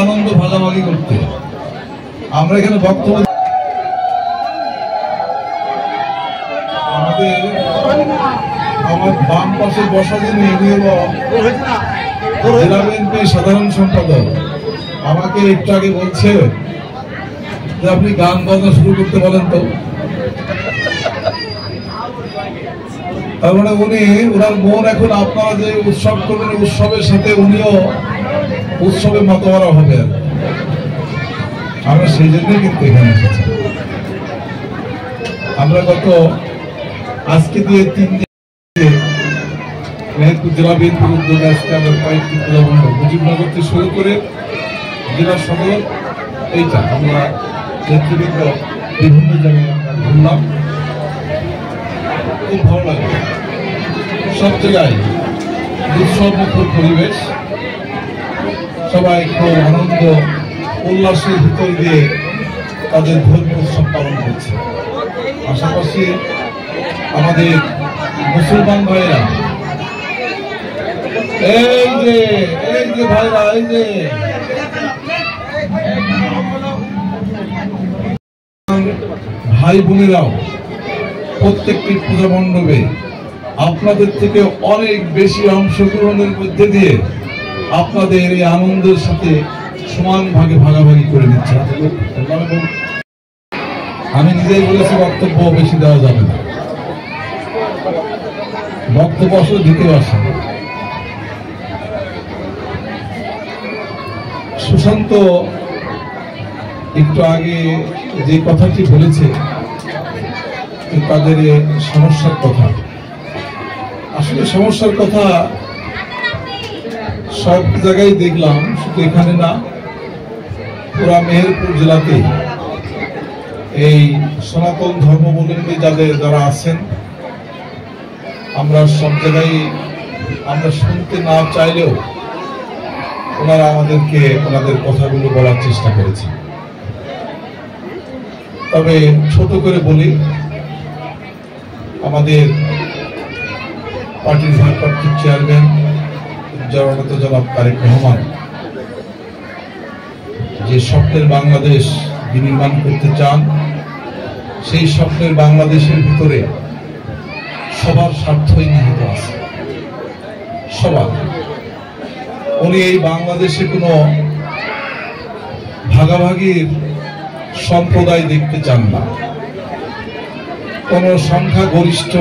আনন্দ ভাগাভাগি করতে। আমরা এখানে বক্তব্য আমাদের আমার বাম পাশে বসা যিনি জেলা বিএনপির সাধারণ সম্পাদক আমাকে একটু আগে বলছে যে আপনি গান বাজনা শুরু করতে বলেন তো। তার মানে ওনার মন এখন আপনারা যে উৎসব করবেন উৎসবের সাথে উনিও উৎসবে মাতোয়ারা হবে। আমরা সেই জন্যই কিন্তু এখানে এসেছি। আমরা আজকে দিয়ে 3 দিন মেহেরপুর জেলা বিএনপির উদ্যোগে আজকে আমরা কয়েকটি পূজামণ্ডপ মুজিবনগর থেকে শুরু করে জেলা সদর এইটা আমরা নেতৃবৃন্দ বিভিন্ন জায়গায় আমরা ঘুরলাম। খুব ভালো লাগে, সব জায়গায় উৎসবমুখর পরিবেশ, সবাই খুব আনন্দ উল্লাসের ভিতর দিয়ে তাদের ধর্মীয় উৎসব পালন করছে। পাশাপাশি আমাদের মুসলমান ভাইরা এই যে ভাইরা এই যে ভাই বোনেরাও প্রত্যেকটি পূজা মণ্ডপে আপনাদের থেকে অনেক বেশি অংশগ্রহণের মধ্যে দিয়ে আপনাদের এই আনন্দের সাথে সমান ভাগে ভাগাভাগি করে নিচ্ছে। আমি নিজেই বলেছি বক্তব্য বেশি দেওয়া যাবে না, বক্তব্য আসলে দিতেও আসে। সুশান্ত একটু আগে যে কথাটি বলেছে তাদের সমস্যার কথা, আসলে সমস্যার কথা সব জায়গায় দেখলাম, শুধু এখানে না পুরা মেহেরপুর জেলাতে এই সনাতন ধর্মাবলম্বী যারা আছেন আমরা সব জায়গায় আমরা শুনতে না চাইলেও ওনারা আমাদেরকে ওনাদের কথাগুলো বলার চেষ্টা করেছে। তবে ছোট করে বলি, আমাদের পার্টির ভারপ্রাপ্ত চেয়ারম্যান জননেতা জনাব তারেক রহমান যে স্বপ্নের বাংলাদেশ বিনির্মাণ করতে চান, সেই স্বপ্নের বাংলাদেশের ভিতরে সবার স্বার্থই নিহিত আছে, সবার। উনি এই বাংলাদেশে কোনো ভাগাভাগির সম্প্রদায় দেখতে চান না, কোন সংখ্যাগরিষ্ঠ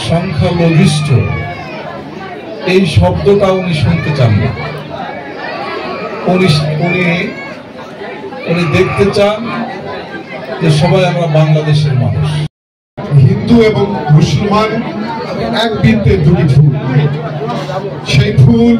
সংখ্যালঘিষ্ঠ এই শব্দটা উনি শুনতে চান না। উনি দেখতে চান যে সবাই আমরা বাংলাদেশের মানুষ। হিন্দু এবং মুসলমান এক বৃত্তের দুটি ফুল, সেই ফুল